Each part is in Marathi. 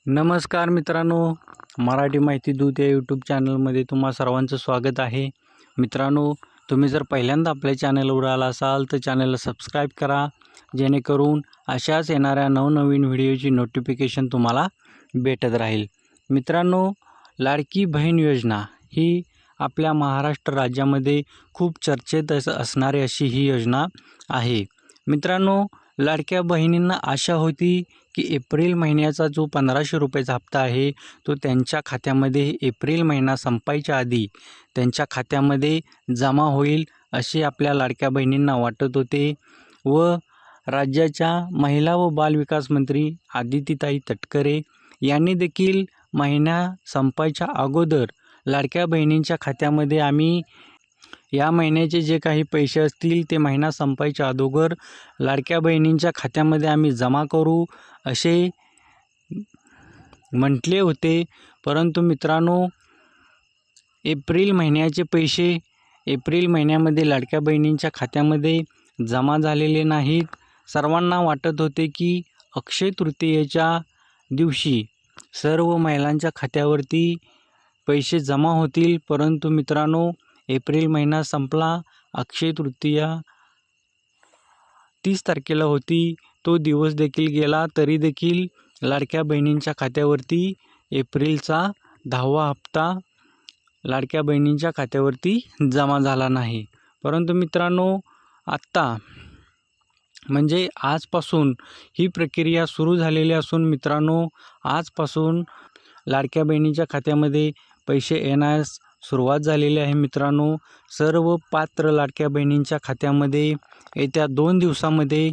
नमस्कार मित्रांनो, मराठी माहिती दूत या यूट्यूब चॅनलमध्ये तुम्हा सर्वांचं स्वागत आहे. मित्रांनो, तुम्ही जर पहिल्यांदा आपल्या चॅनलवर आला असाल तर चॅनलला सबस्क्राईब करा, जेणेकरून अशाच येणाऱ्या नवनवीन व्हिडिओची नोटिफिकेशन तुम्हाला भेटत राहील. मित्रांनो, लाडकी बहीण योजना ही आपल्या महाराष्ट्र राज्यामध्ये खूप चर्चेत असणारी अशी ही योजना आहे. मित्रांनो, लाडक्या बहिणींना आशा होती की एप्रिल महिन्याचा जो 1500 रुपयाचा हप्ता आहे तो त्यांच्या खात्यामध्ये एप्रिल महिना संपायच्या आधी त्यांच्या खात्यामध्ये जमा होईल असे आपल्या लाडक्या बहिणींना वाटत होते. व राज्याच्या महिला व बालविकास मंत्री आदितीताई तटकरे यांनी देखील महिना संपायच्या अगोदर लाडक्या बहिणींच्या खात्यामध्ये आम्ही या महिन्याचे जे काही पैसे असतील ते महिना संपायच्या अगोदर लाडक्या बहिणींच्या खात्यामध्ये आम्ही जमा करू असे म्हटले होते. परंतु मित्रांनो, एप्रिल महिन्याचे पैसे एप्रिल महिन्यामध्ये लाडक्या बहिणींच्या खात्यामध्ये जमा झालेले नाहीत. सर्वांना वाटत होते की अक्षय तृतीयेच्या दिवशी सर्व महिलांच्या खात्यावरती पैसे जमा होतील. परंतु मित्रांनो, एप्रिल महिना संपला, अक्षय तृतीया 30 तारखेला होती. तो दिवस देखील गेला, तरी देखील लाडक्या बहिणींच्या खात्यावरती एप्रिलचा 10वा हप्ता लाडक्या बहिणींच्या खात्यावरती जमा झाला नाही. परंतु मित्रांनो, आत्ता म्हणजे आजपासून ही प्रक्रिया सुरू झालेली असून मित्रांनो, आजपासून लाडक्या बहिणींच्या खात्यामध्ये पैसे येण्यास सुरुवात झालेली आहे. मित्रांनो, सर्व पात्र लाडक्या बहिणींच्या खात्यामध्ये येत्या 2 दिवसामध्ये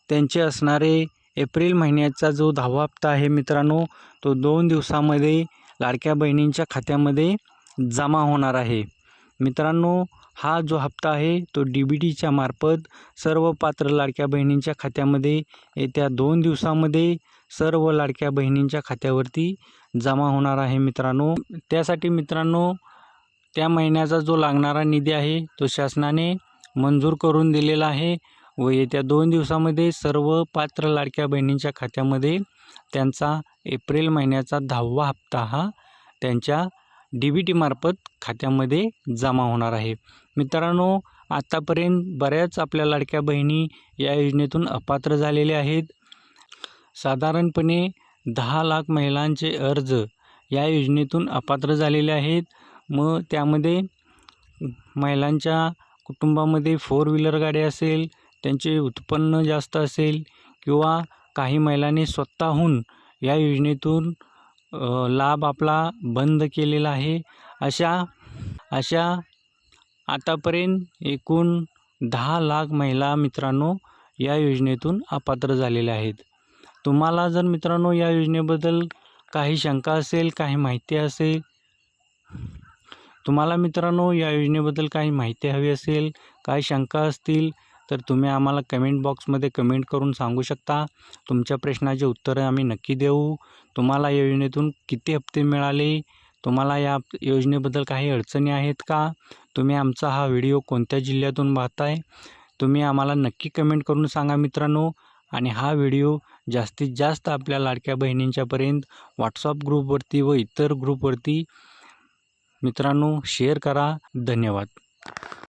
त्यांचे असणारे एप्रिल महिन्याचा जो 10वा हप्ता आहे मित्रांनो, तो 2 दिवसामध्ये लाडक्या बहिणींच्या खात्यामध्ये जमा होणार आहे. मित्रांनो, हा जो हप्ता आहे तो DBTच्या मार्फत सर्व पात्र लाडक्या बहिणींच्या खात्यामध्ये येत्या 2 दिवसामध्ये सर्व लाडक्या बहिणींच्या खात्यावरती जमा होणार आहे. मित्रांनो, त्यासाठी मित्रांनो त्या महिन्याचा जो लागणारा निधी आहे तो शासनाने मंजूर करून दिलेला आहे व येत्या 2 दिवसामध्ये सर्व पात्र लाडक्या बहिणींच्या खात्यामध्ये त्यांचा एप्रिल महिन्याचा 10वा हप्ता हा त्यांच्या DBT मार्फत खात्यामध्ये जमा होणार आहे. मित्रांनो, आतापर्यंत बऱ्याच आपल्या लाडक्या बहिणी या योजनेतून अपात्र झालेल्या आहेत. साधारणपणे 10 लाख महिलांचे अर्ज या योजनेतून अपात्र झालेले आहेत. मग त्यामध्ये महिलांच्या कुटुंबामध्ये 4 व्हीलर गाडी असेल, त्यांचे उत्पन्न जास्त असेल किंवा काही महिलांनी स्वतःहून या योजनेतून लाभ आपला बंद केलेला आहे. अशा आतापर्यंत एकूण 10 लाख महिला मित्रांनो या योजनेतून अपात्र झालेल्या आहेत. तुम्हाला जर मित्रांनो या योजनेबद्दल काही शंका असेल, काही माहिती असेल, तुम्हाला मित्रांनो या योजनेबद्दल काही माहिती हवी असेल, काही शंका असतील तर तुम्ही आम्हाला कमेंट बॉक्समध्ये कमेंट करून सांगू शकता. तुमच्या प्रश्नाचे उत्तरं आम्ही नक्की देऊ. तुम्हाला या योजनेतून किती हप्ते मिळाले, तुम्हाला या योजनेबद्दल काही अडचणी आहेत का, तुम्ही आमचा हा व्हिडिओ कोणत्या जिल्ह्यातून पाहताय, तुम्ही आम्हाला नक्की कमेंट करून सांगा मित्रांनो. आणि हा व्हिडिओ जास्तीत जास्त आपल्या लाडक्या बहिणींच्यापर्यंत व्हॉट्सअप ग्रुपवरती व इतर ग्रुपवरती मित्रांनो शेअर करा. धन्यवाद.